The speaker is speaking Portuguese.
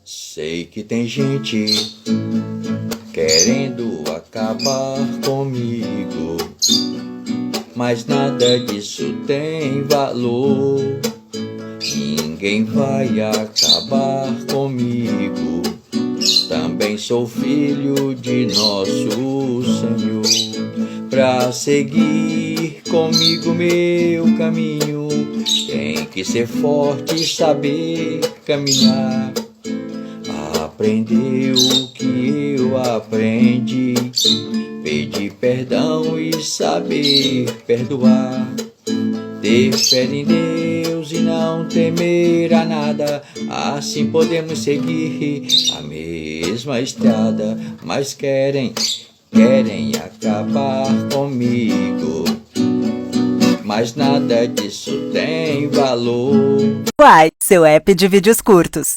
Sei que tem gente querendo acabar comigo, mas nada disso tem valor. Ninguém vai acabar comigo. Também sou filho de nosso Senhor. Pra seguir comigo meu caminho, tem que ser forte e saber caminhar. Aprender o que eu aprendi, pedir perdão e saber perdoar. Ter fé em Deus e não temer a nada, assim podemos seguir a mesma estrada. Mas querem acabar comigo, mas nada disso tem valor. Uai, seu app de vídeos curtos.